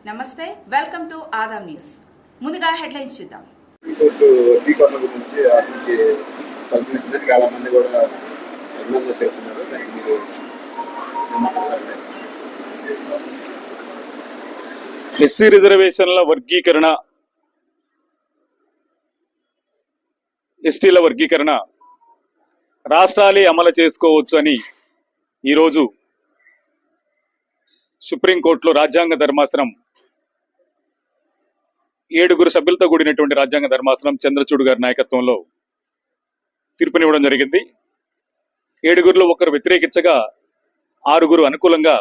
నమస్తే, welcome to Adam news. ముందుగా headlines చూద్దాం. వర్గీకరణ గురించి ఆర్టీకి కల్పించిన చాలా మంది కూడా అభినందన చేస్తున్నారు. దానికి మీరు ఎస్సీ రిజర్వేషన్ల వర్గీకరణ, ఎస్టీల వర్గీకరణ రాష్ట్రాలే అమలు చేసుకోవచ్చు అని ఈరోజు సుప్రీంకోర్టులో రాజ్యాంగ ధర్మాసనం 7 సభ్యులతో కూడినటువంటి రాజ్యాంగ ధర్మాసనం చంద్రచూడ్ గారి నాయకత్వంలో తీర్పునివ్వడం జరిగింది. 7లో ఒకరు వ్యతిరేకించగా 6 అనుకూలంగా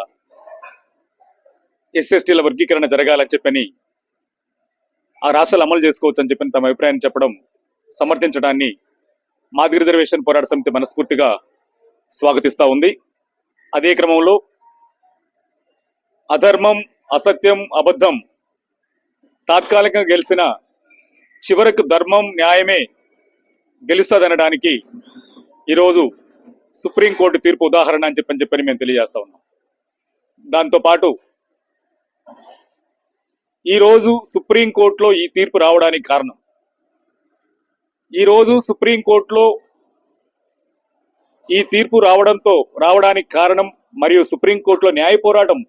ఎస్ఎస్టీల వర్గీకరణ జరగాలని చెప్పని, ఆ రాష్ట్రాలు అమలు చేసుకోవచ్చు అని చెప్పని తమ అభిప్రాయాన్ని చెప్పడం, సమర్థించడాన్ని మాదిగ రిజర్వేషన్ పోరాట సమితి మనస్ఫూర్తిగా స్వాగతిస్తూ ఉంది. అదే క్రమంలో అధర్మం, అసత్యం, అబద్ధం తాత్కాలికంగా గెలిచిన చివరకు ధర్మం, న్యాయమే గెలుస్తుందనడానికి ఈరోజు సుప్రీంకోర్టు తీర్పు ఉదాహరణ అని చెప్పని మేము తెలియజేస్తా ఉన్నాం. దాంతోపాటు ఈరోజు సుప్రీంకోర్టులో ఈ తీర్పు రావడానికి కారణం, ఈరోజు సుప్రీంకోర్టులో ఈ తీర్పు రావడానికి కారణం మరియు సుప్రీంకోర్టులో న్యాయ పోరాటం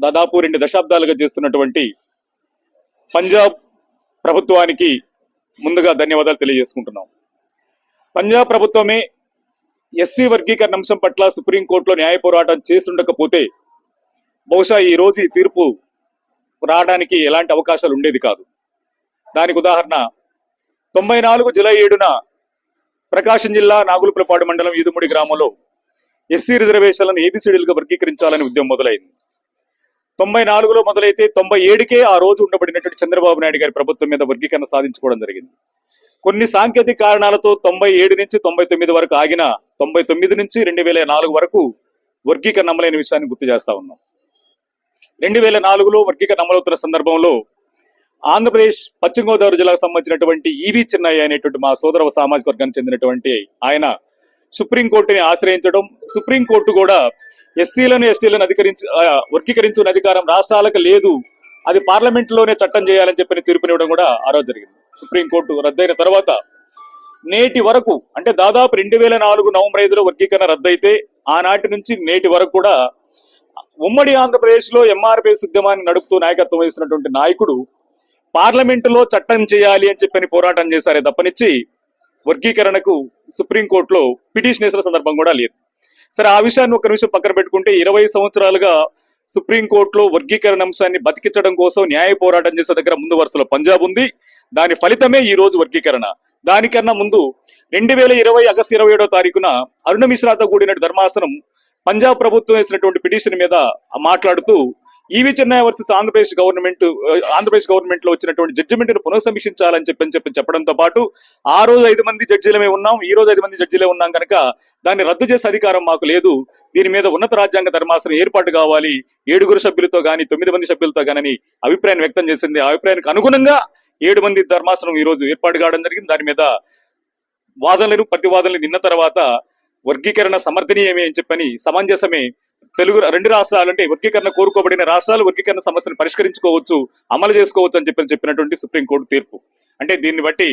దాదాపు 2 దశాబ్దాలుగా చేస్తున్నటువంటి పంజాబ్ ప్రభుత్వానికి ముందుగా ధన్యవాదాలు తెలియజేసుకుంటున్నాం. పంజాబ్ ప్రభుత్వమే ఎస్సీ వర్గీకరణ అంశం పట్ల సుప్రీంకోర్టులో న్యాయ పోరాటం చేసుండకపోతే బహుశా ఈ రోజు ఈ తీర్పు రావడానికి ఎలాంటి అవకాశాలు ఉండేది కాదు. దానికి ఉదాహరణ 94 జూలై 7న ప్రకాశం జిల్లా నాగులపురపాడు మండలం ఈదుముడి గ్రామంలో ఎస్సీ రిజర్వేషన్లను ఏబిసిడీలుగా వర్గీకరించాలని ఉద్యమం మొదలైంది. 94లో మొదలైతే 97కే ఆ రోజు ఉండబడినటువంటి చంద్రబాబు నాయుడు గారి ప్రభుత్వం మీద వర్గీకరణ సాధించుకోవడం జరిగింది. కొన్ని సాంకేతిక కారణాలతో 97 నుంచి 99 వరకు ఆగిన 99 నుంచి 2004 వరకు వర్గీకరణ అమలైన విషయాన్ని గుర్తు చేస్తా ఉన్నాం. 2004లో వర్గీకరణ అమలవుతున్న సందర్భంలో ఆంధ్రప్రదేశ్ పశ్చిమ గోదావరి జిల్లాకు సంబంధించినటువంటి ఈవి చిన్నయ్య అనేటువంటి మా సోదర సామాజిక వర్గానికి చెందినటువంటి ఆయన సుప్రీంకోర్టుని ఆశ్రయించడం, సుప్రీంకోర్టు కూడా ఎస్సీలను ఎస్టీలను వర్గీకరించిన అధికారం రాష్ట్రాలకు లేదు, అది పార్లమెంటులోనే చట్టం చేయాలని చెప్పని తీర్పునివ్వడం కూడా ఆ రోజు జరిగింది. సుప్రీంకోర్టు రద్దయిన తర్వాత నేటి వరకు, అంటే దాదాపు 2004 నవంబర్ 5లో వర్గీకరణ రద్దయితే ఆనాటి నుంచి నేటి వరకు కూడా ఉమ్మడి ఆంధ్రప్రదేశ్ లో ఎంఆర్పిఎస్ ఉద్యమాన్ని నడుపుతూ నాయకత్వం వహిస్తున్నటువంటి నాయకుడు పార్లమెంటులో చట్టం చేయాలి అని చెప్పని పోరాటం చేశారే తప్పనిచ్చి వర్గీకరణకు సుప్రీంకోర్టులో పిటిషన్ వేసిన సందర్భం కూడా లేదు. సరే, ఆ విషయాన్ని ఒక నిమిషం పక్కన పెట్టుకుంటే 20 సంవత్సరాలుగా సుప్రీంకోర్టులో వర్గీకరణ అంశాన్ని బతికించడం కోసం న్యాయ పోరాటం చేసే దగ్గర ముందు వరుసలో పంజాబ్ ఉంది. దాని ఫలితమే ఈ రోజు వర్గీకరణ. దానికన్నా ముందు 2020 ఆగస్టు 27వ తారీఖున అరుణ మిశ్రాతో కూడిన ధర్మాసనం పంజాబ్ ప్రభుత్వం వేసినటువంటి పిటిషన్ మీద మాట్లాడుతూ ఈవి చెన్నై వర్సెస్ ఆంధ్రప్రదేశ్ గవర్నమెంట్ లో వచ్చినటువంటి జడ్జిమెంట్ ను పునఃసమీక్షించాలని చెప్పడంతో పాటు ఆ రోజు 5 మంది జడ్జీలమే ఉన్నాం, ఈ రోజు 5 మంది జడ్జీలే ఉన్నాం కనుక దాన్ని రద్దు చేసే అధికారం మాకు లేదు, దీని మీద ఉన్నత రాజ్యాంగ ధర్మాసనం ఏర్పాటు కావాలి 7 సభ్యులతో గాని 9 మంది సభ్యులతో గాని అభిప్రాయం వ్యక్తం చేసింది. ఆ అభిప్రాయానికి అనుగుణంగా 7 మంది ధర్మాసనం ఈ రోజు ఏర్పాటు కావడం జరిగింది. దాని మీద వాదనలు ప్రతివాదనలు నిన్న తర్వాత వర్గీకరణ సమర్థనీయమే అని చెప్పని, సమంజసమే, తెలుగు 2 రాష్ట్రాలు అంటే వర్గీకరణ కోరుకోబడిన రాష్ట్రాలు వర్గీకరణ సమస్యను పరిష్కరించుకోవచ్చు, అమలు చేసుకోవచ్చు అని చెప్పినటువంటి సుప్రీంకోర్టు తీర్పు. అంటే దీన్ని బట్టి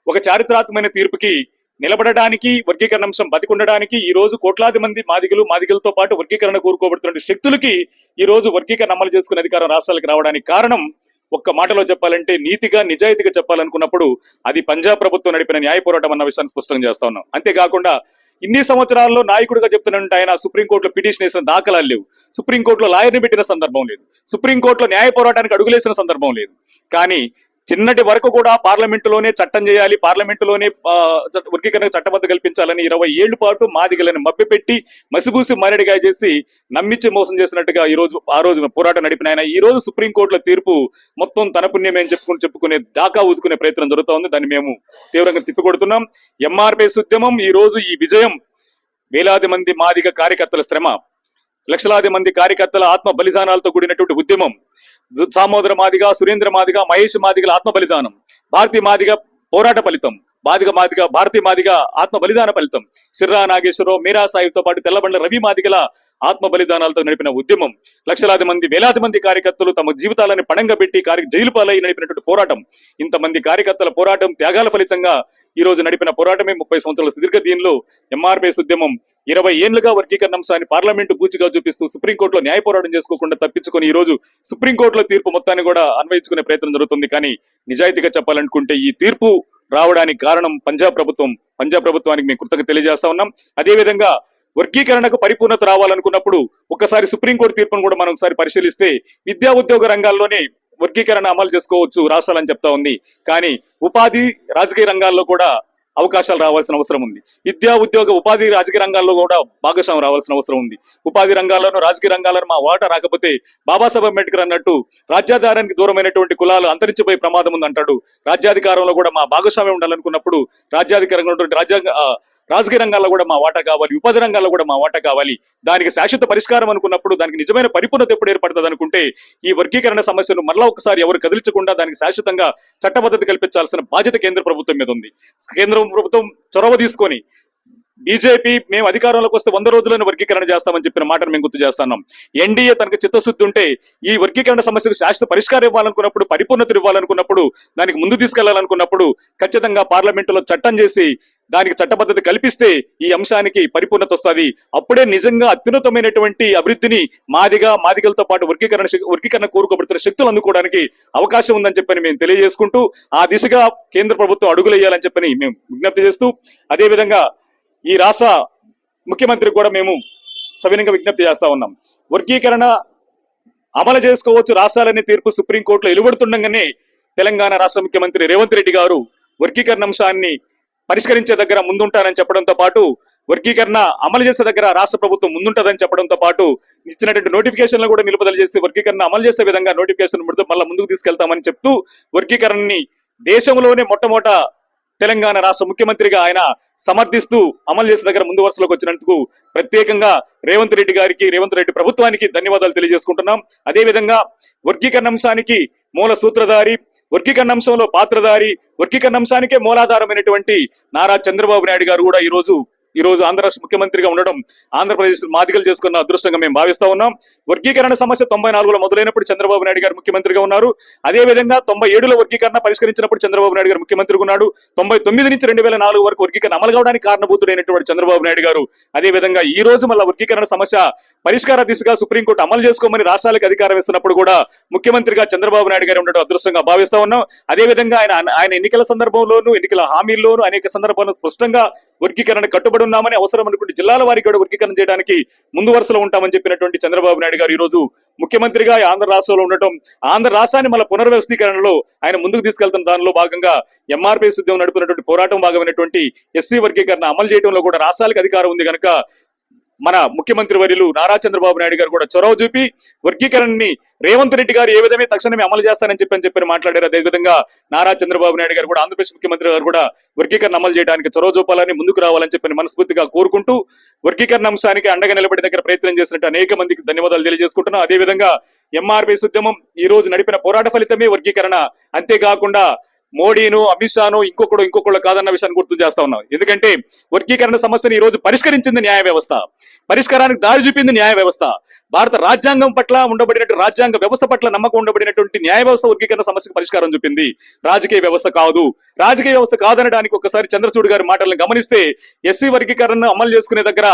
ఒక చారిత్రాత్మకమైన తీర్పుకి నిలబడడానికి, వర్గీకరణ అంశం బతికుండడానికి ఈ రోజు కోట్లాది మంది మాదిగలతో పాటు వర్గీకరణ కోరుకోబడుతున్న శక్తులకి ఈ రోజు వర్గీకరణ అమలు చేసుకునే అధికారం రాష్ట్రాలకు రావడానికి కారణం, ఒక్క మాటలో చెప్పాలంటే నీతిగా నిజాయితీగా చెప్పాలనుకున్నప్పుడు అది పంజాబ్ ప్రభుత్వం నడిపిన న్యాయ పోరాటం అన్న విషయాన్ని స్పష్టంగా చేస్తా ఉన్నాం. అంతేకాకుండా ఇన్ని సంవత్సరాల్లో నాయకుడిగా చెప్తున్నట్టు ఆయన సుప్రీంకోర్టులో పిటిషన్ వేసిన దాఖలాలు లేవు, సుప్రీంకోర్టులో లాయర్ని పెట్టిన సందర్భం లేదు, సుప్రీంకోర్టులో న్యాయ పోరాటానికి అడుగులేసిన సందర్భం లేదు. కానీ చిన్నటి వరకు కూడా పార్లమెంటులోనే చట్టం చేయాలి, పార్లమెంటులోనే వర్గీకరణ చట్టబద్ధ కల్పించాలని 20 ఏళ్ల పాటు మాదిగలను మభ్యపెట్టి మసిబూసి మారేడుగా చేసి నమ్మించి మోసం చేసినట్టుగా ఆ రోజు పోరాటం నడిపిన ఆయన ఈ రోజు సుప్రీంకోర్టులో తీర్పు మొత్తం తన పుణ్యమే అని చెప్పుకునే దాకా ఊదుకునే ప్రయత్నం జరుగుతూ ఉంది. దాన్ని మేము తీవ్రంగా తిప్పికొడుతున్నాం. ఎంఆర్పిఎస్ ఉద్యమం ఈ రోజు ఈ విజయం వేలాది మంది మాదిగ కార్యకర్తల శ్రమ, లక్షలాది మంది కార్యకర్తల ఆత్మ బలిదానాలతో కూడినటువంటి ఉద్యమం, సామోదర మాదిగ, సురేంద్ర మాదిగ, మహేష్ మాదిగల ఆత్మ బలిదానం, భారతీ మాదిగ పోరాట ఫలితం, భారతీ మాదిగ ఆత్మ బలిదాన ఫలితం, సిర్రా నాగేశ్వరరావు, మీరా సాహిబ్తో పాటు తెల్లబండ్ల రవి మాదిగల ఆత్మ బలిదానాలతో నడిపిన ఉద్యమం, లక్షలాది మంది వేలాది మంది కార్యకర్తలు తమ జీవితాలను పణంగా పెట్టి జైలు పాలై నడిపినటువంటి పోరాటం, ఇంతమంది కార్యకర్తల పోరాటం త్యాగాల ఫలితంగా ఈ రోజు నడిపిన పోరాటమే 30 సంవత్సరాల సుదీర్ఘ దీనిలో ఎంఆర్పీఎస్ ఉద్యమం 20 ఏళ్లుగా వర్గీకరణ అంశాన్ని పార్లమెంటు బూచిగా చూపిస్తూ సుప్రీంకోర్టులో న్యాయ పోరాటం చేసుకోకుండా తప్పించుకొని ఈ రోజు సుప్రీంకోర్టులో తీర్పు మొత్తాన్ని కూడా అన్వయించుకునే ప్రయత్నం జరుగుతుంది. కానీ నిజాయితీగా చెప్పాలనుకుంటే ఈ తీర్పు రావడానికి కారణం పంజాబ్ ప్రభుత్వానికి మేము కృతజ్ఞత తెలియజేస్తా ఉన్నాం. అదేవిధంగా వర్గీకరణకు పరిపూర్ణత రావాలనుకున్నప్పుడు ఒక్కసారి సుప్రీంకోర్టు తీర్పును కూడా మనం ఒకసారి పరిశీలిస్తే విద్యా ఉద్యోగ రంగాల్లోనే వర్గీకరణ అమలు చేసుకోవచ్చు రాష్ట్రాలని చెప్తా ఉంది. కానీ ఉపాధి రాజకీయ రంగాల్లో కూడా అవకాశాలు రావాల్సిన అవసరం ఉంది. విద్యా ఉద్యోగ ఉపాధి రాజకీయ రంగాల్లో కూడా భాగస్వామ్యం రావాల్సిన అవసరం ఉంది. ఉపాధి రంగాల్లోనూ రాజకీయ రంగాలను మా వాటా రాకపోతే బాబాసాహెబ్ అంబేద్కర్ అన్నట్టు రాజ్యాధారానికి దూరమైనటువంటి కులాలు అంతరించిపోయే ప్రమాదం ఉంది అంటాడు. రాజ్యాధికారంలో కూడా మా భాగస్వామ్యం ఉండాలనుకున్నప్పుడు రాజకీయ రంగాల్లో కూడా మా వాటా కావాలి, ఉపాధి రంగాల్లో కూడా మా వాటా కావాలి. దానికి శాశ్వత పరిష్కారం అనుకున్నప్పుడు దానికి నిజమైన పరిపూర్ణత ఎప్పుడు ఏర్పడుతుంది అనుకుంటే ఈ వర్గీకరణ సమస్యను మరలా ఒకసారి ఎవరు కదిలించకుండా దానికి శాశ్వతంగా చట్టబద్ధత కల్పించాల్సిన బాధ్యత కేంద్ర ప్రభుత్వం మీద ఉంది. కేంద్ర ప్రభుత్వం చొరవ తీసుకొని బీజేపీ మేము అధికారంలోకి వస్తే 100 రోజులను వర్గీకరణ చేస్తామని చెప్పిన మాటను మేము గుర్తు చేస్తున్నాం. ఎన్డీఏ తనకు చిత్తశుద్ధి ఉంటే ఈ వర్గీకరణ సమస్యకు శాశ్వత పరిష్కారం ఇవ్వాలనుకున్నప్పుడు, పరిపూర్ణత ఇవ్వాలనుకున్నప్పుడు, దానికి ముందు తీసుకెళ్లాలనుకున్నప్పుడు ఖచ్చితంగా పార్లమెంటులో చట్టం చేసి దానికి చట్టబద్ధత కల్పిస్తే ఈ అంశానికి పరిపూర్ణత వస్తుంది. అప్పుడే నిజంగా అత్యున్నతమైనటువంటి అభివృద్ధిని మాదిగలతో పాటు వర్గీకరణ కోరుకోబడుతున్న శక్తులు అందుకోవడానికి అవకాశం ఉందని చెప్పని మేము తెలియజేసుకుంటూ ఆ దిశగా కేంద్ర ప్రభుత్వం అడుగులేయాలని చెప్పని మేము విజ్ఞప్తి చేస్తూ, అదేవిధంగా ఈ రాష్ట్ర ముఖ్యమంత్రికి కూడా మేము సవినంగా విజ్ఞప్తి చేస్తా ఉన్నాం. వర్గీకరణ అమలు చేసుకోవచ్చు రాష్ట్రాలనే తీర్పు సుప్రీంకోర్టులో వెలువడుతుండగానే తెలంగాణ రాష్ట్ర ముఖ్యమంత్రి రేవంత్ రెడ్డి గారు వర్గీకరణ అంశాన్ని పరిష్కరించే దగ్గర ముందుంటానని చెప్పడంతో పాటు వర్గీకరణ అమలు చేసే దగ్గర రాష్ట్ర ప్రభుత్వం ముందుంటదని చెప్పడంతో పాటు ఇచ్చినటువంటి నోటిఫికేషన్లు కూడా నిలుపుదల చేసి వర్గీకరణ అమలు చేసే విధంగా నోటిఫికేషన్ మళ్ళీ ముందుకు తీసుకెళ్తామని చెప్తూ వర్గీకరణని దేశంలోనే మొట్టమొదట తెలంగాణ రాష్ట్ర ముఖ్యమంత్రిగా ఆయన సమర్థిస్తూ అమలు చేసే దగ్గర ముందు వరుసలోకి వచ్చినందుకు ప్రత్యేకంగా రేవంత్ రెడ్డి ప్రభుత్వానికి ధన్యవాదాలు తెలియజేసుకుంటున్నాం. అదేవిధంగా వర్గీకరణ అంశానికి మూల సూత్రధారి, వర్గీకరణ అంశంలో పాత్రధారి, వర్గీకరణ అంశానికే మూలాధారమైనటువంటి నారా చంద్రబాబు నాయుడు గారు కూడా ఈ రోజు ఆంధ్ర రాష్ట్ర ముఖ్యమంత్రిగా ఉండడం ఆంధ్రప్రదేశ్ మాదిగలు చేసుకున్న అదృష్టంగా మేము భావిస్తా ఉన్నాం. వర్గీకరణ సమస్య 94లో మొదలైనప్పుడు చంద్రబాబు నాయుడు గారు ముఖ్యమంత్రిగా ఉన్నారు. అదేవిధంగా 97లో వర్గీకరణ పరిష్కరించినప్పుడు చంద్రబాబు నాయుడు గారు ముఖ్యమంత్రిగా ఉన్నాడు. 99 నుంచి 2004 వరకు వర్గీకరణ అమలు కావడానికి కారణభూతుడైనటువంటి చంద్రబాబు నాయుడు గారు అదేవిధంగా ఈ రోజు మళ్ళీ వర్గీకరణ సమస్య పరిష్కార దిశగా సుప్రీంకోర్టు అమలు చేసుకోమని రాష్ట్రాలకు అధికారం ఇస్తున్నప్పుడు కూడా ముఖ్యమంత్రిగా చంద్రబాబు నాయుడు గారు ఉండడం అదృష్టంగా భావిస్తా ఉన్నాం. అదేవిధంగా ఆయన ఎన్నికల సందర్భంలోనూ ఎన్నికల హామీల్లోనూ అనేక సందర్భాల్లో స్పష్టంగా వర్గీకరణ కట్టుబడి ఉన్నామని, అవసరం అనుకుంటే జిల్లాల వారికి కూడా వర్గీకరణ చేయడానికి ముందు వరుసలో ఉంటామని చెప్పినటువంటి చంద్రబాబు నాయుడు గారు ఈ రోజు ముఖ్యమంత్రిగా ఆంధ్ర రాష్ట్రంలో ఉండటం, ఆంధ్ర రాష్ట్రాన్ని మళ్ళీ పునర్వ్యవస్థీకరణలో ఆయన ముందుకు తీసుకెళ్తున్న దానిలో భాగంగా ఎంఆర్పీఎస్ ఉద్యమం నడుపుతున్నటువంటి పోరాటం భాగమైనటువంటి ఎస్సీ వర్గీకరణ అమలు చేయడంలో కూడా రాష్ట్రాలకు అధికారం ఉంది కనుక మన ముఖ్యమంత్రి వర్యులు నారా చంద్రబాబు నాయుడు గారు కూడా చొరవ చూపి వర్గీకరణని రేవంత్ రెడ్డి గారు ఏ విధమే తక్షణమే అమలు చేస్తానని చెప్పి మాట్లాడారు. అదేవిధంగా నారా చంద్రబాబు నాయుడు గారు కూడా ఆంధ్రప్రదేశ్ ముఖ్యమంత్రి గారు కూడా వర్గీకరణ అమలు చేయడానికి చొరవ చూపాలని, ముందుకు రావాలని చెప్పి మనస్ఫూర్తిగా కోరుకుంటూ వర్గీకరణ అంశానికి అండగా నిలబడి దగ్గర ప్రయత్నం చేసినట్టు అనేక మందికి ధన్యవాదాలు తెలియజేసుకుంటున్నాం. అదేవిధంగా ఎంఆర్పీఎస్ ఉద్యమం ఈ రోజు నడిపిన పోరాట ఫలితమే వర్గీకరణ. అంతేకాకుండా మోడీను, అమిత్ షాను ఇంకొకళ్ళు కాదన్న విషయాన్ని గుర్తు చేస్తా ఉన్నాం. ఎందుకంటే వర్గీకరణ సమస్యను ఈ రోజు పరిష్కరించింది న్యాయ వ్యవస్థ, పరిష్కారానికి దారి చూపింది న్యాయ వ్యవస్థ. భారత రాజ్యాంగం పట్ల ఉండబడినట్టు రాజ్యాంగ వ్యవస్థ పట్ల నమ్మకం ఉండబడినటువంటి న్యాయ వ్యవస్థ వర్గీకరణ సమస్యకు పరిష్కారం చూపింది, రాజకీయ వ్యవస్థ కాదు. రాజకీయ వ్యవస్థ కాదనడానికి ఒకసారి చంద్రచూడ్ గారి మాటలను గమనిస్తే ఎస్సీ వర్గీకరణను అమలు చేసుకునే దగ్గర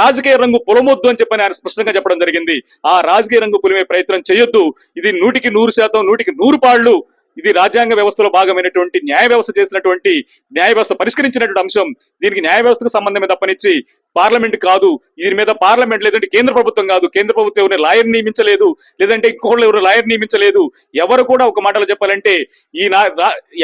రాజకీయ రంగు పొలమొద్దు అని చెప్పని ఆయన స్పష్టంగా చెప్పడం జరిగింది. ఆ రాజకీయ రంగు పులిమే ప్రయత్నం చేయొద్దు. ఇది 100% 100 పాళ్ళు ఇది రాజ్యాంగ వ్యవస్థలో భాగమైనటువంటి న్యాయ వ్యవస్థ చేసినటువంటి న్యాయ వ్యవస్థ పరిష్కరించినటువంటి అంశం. దీనికి న్యాయ వ్యవస్థకు సంబంధమే తప్పనిచ్చి పార్లమెంట్ కాదు. దీని మీద పార్లమెంట్ లేదంటే కేంద్ర ప్రభుత్వం కాదు. కేంద్ర ప్రభుత్వం ఎవరిని లాయర్ నియమించలేదు, లేదంటే ఇంకోళ్ళు ఎవరు లాయర్ నియమించలేదు. ఎవరు కూడా ఒక మాటలో చెప్పాలంటే ఈ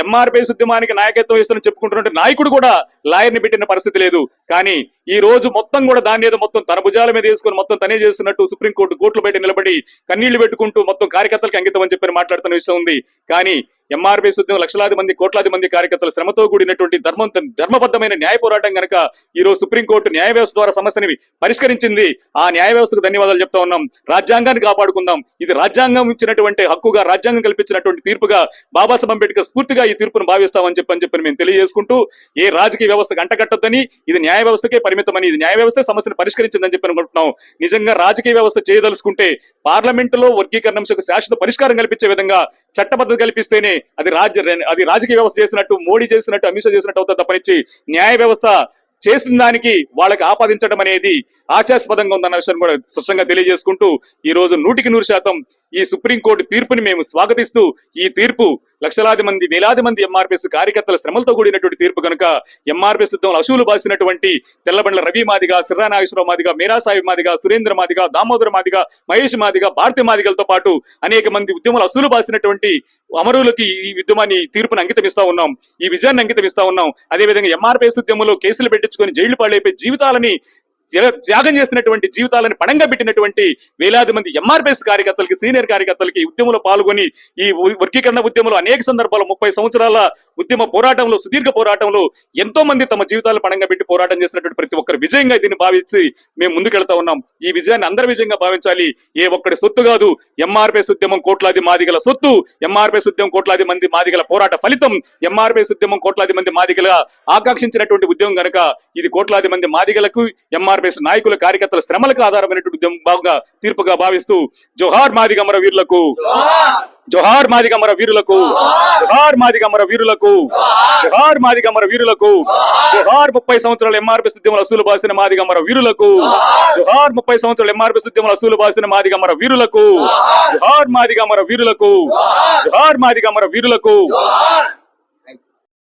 ఎంఆర్పీఎస్ ఉద్యమానికి నాయకత్వం ఇస్తానని చెప్పుకుంటున్నట్టు నాయకుడు కూడా లాయర్ని పెట్టిన పరిస్థితి లేదు. కానీ ఈ రోజు మొత్తం కూడా దాని ఏదో మొత్తం తన భుజాల మీద వేసుకొని మొత్తం తనే చేస్తున్నట్టు సుప్రీంకోర్టు కోర్టులు బయట నిలబడి కన్నీళ్లు పెట్టుకుంటూ మొత్తం కార్యకర్తలకు అంకితం అని చెప్పి మాట్లాడుతున్న విషయం ఉంది. కానీ ఎంఆర్పిఎస్ ఉద్యమం లక్షలాది మంది కోట్లాది మంది కార్యకర్తల శ్రమతో కూడినటువంటి ధర్మబద్ధమైన న్యాయ పోరాటం కనుక ఈ రోజు సుప్రీంకోర్టు న్యాయ వ్యవస్థ ద్వారా సమస్యని పరిష్కరించింది. ఆ న్యాయ వ్యవస్థకు ధన్యవాదాలు చెప్తా ఉన్నాం. రాజ్యాంగాన్ని కాపాడుకుందాం. ఇది రాజ్యాంగం ఇచ్చినటువంటి హక్కుగా, రాజ్యాంగం కల్పించినటువంటి తీర్పుగా, బాబాసాహెబ్ అంబేద్కర్ స్ఫూర్తిగా ఈ తీర్పును భావిస్తామని చెప్పని మేము తెలియజేసుకుంటూ, ఏ రాజకీయ వ్యవస్థకు అంటకట్టొద్దని, ఇది న్యాయ వ్యవస్థకే పరిమితమని, ఇది న్యాయ వ్యవస్థ సమస్యను పరిష్కరించిందని చెప్పి అనుకుంటున్నాం. నిజంగా రాజకీయ వ్యవస్థ చేయదలుచుకుంటే పార్లమెంటులో వర్గీకరణ అంశకు శాశ్వత పరిష్కారం కల్పించే విధంగా చట్టబద్ధత కల్పిస్తేనే అది రాజకీయ వ్యవస్థ చేసినట్టు, మోడీ చేసినట్టు, అమిత్ షా చేసినట్టు అవుతుంది తప్పనిచ్చి న్యాయ వ్యవస్థ చేసిన దానికి వాళ్ళకి ఆపాదించడం అనేది ఆశాస్పదంగా ఉందన్న విషయాన్ని కూడా స్పష్టంగా తెలియజేసుకుంటూ, ఈ రోజు 100% ఈ సుప్రీంకోర్టు తీర్పుని మేము స్వాగతిస్తూ, ఈ తీర్పు లక్షలాది మంది వేలాది మంది ఎంఆర్పిఎస్ కార్యకర్తల శ్రమలతో కూడినటువంటి తీర్పు కనుక ఎంఆర్పిఎస్ యుద్ధంలో అశువులు బాసినటువంటి తెల్లబండ్ల రవి మాదిగా, సిర్రా నాగేశ్వరరావు మాదిగా, మీరా సాహిబ్ మాదిగా, సురేంద్ర మాదిగా, దామోదర మాదిగా, మహేష్ మాదిగా, భారతి మాదిగలతో పాటు అనేక మంది ఉద్యమాలు అసూలు బాసినటువంటి అమరులకి ఈ ఉద్యమాన్ని తీర్పును అంకితం ఇస్తా ఉన్నాం, ఈ విజయాన్ని అంకితం ఇస్తా ఉన్నాం. అదేవిధంగా ఎంఆర్పిఎస్ ఉద్యమంలో కేసులు పెట్టించుకొని జైళ్లు పాలైపోయి జీవితాలని త్యాగం చేసినటువంటి జీవితాలను పణంగా పెట్టినటువంటి వేలాది మంది ఎంఆర్పిఎస్ కార్యకర్తలకి, సీనియర్ కార్యకర్తలకి ఉద్యమంలో పాల్గొని ఈ వర్గీకరణ ఉద్యమంలో అనేక సందర్భాల్లో 30 సంవత్సరాల ఉద్యమ పోరాటంలో, సుదీర్ఘ పోరాటంలో ఎంతో మంది తమ జీవితాలను పణంగా పెట్టి పోరాటం చేసినటువంటి ప్రతి ఒక్కరి విజయంగా దీన్ని భావించి మేము ముందుకెళ్తా ఉన్నాం. ఈ విజయాన్ని అందరి విజయంగా భావించాలి. ఏ ఒక్కడి సొత్తు కాదు. ఎంఆర్పిఎస్ ఉద్యమం కోట్లాది మాదిగల సొత్తు. ఎంఆర్పిఎస్ ఉద్యమం కోట్లాది మంది మాదిగల పోరాట ఫలితం. ఎంఆర్పిఎస్ ఉద్యమం కోట్లాది మంది మాదిగల ఆకాంక్షించినటువంటి ఉద్యమం కనుక ఇది కోట్లాది మంది మాదిగలకు, ఎంఆర్పిఎస్ నాయకుల, కార్యకర్తల శ్రమలకు ఆధారమైనటువంటి ఉద్యమం బాగా తీర్పుగా భావిస్తూ, జోహార్ మాదిగమర వీరులకు, జోహార్ మాదిగమర వీరులకు, జోహార్ మాదిగమర వీరులకు, జోహార్ మాదిగమర వీరులకు, జోహార్ 30 సంవత్సరాల ఎంఆర్పిఎస్ ఉద్యమంలో అసూలు బాసిన మాదిగమర వీరులకు, జోహార్ 30 సంవత్సరాల ఎంఆర్పిఎస్ ఉద్యమంలో అసూలు బాసిన మాదిగమర వీరులకు, జోహార్ మాదిగమర వీరులకు, జోహార్ మాదిగమర వీరులకు.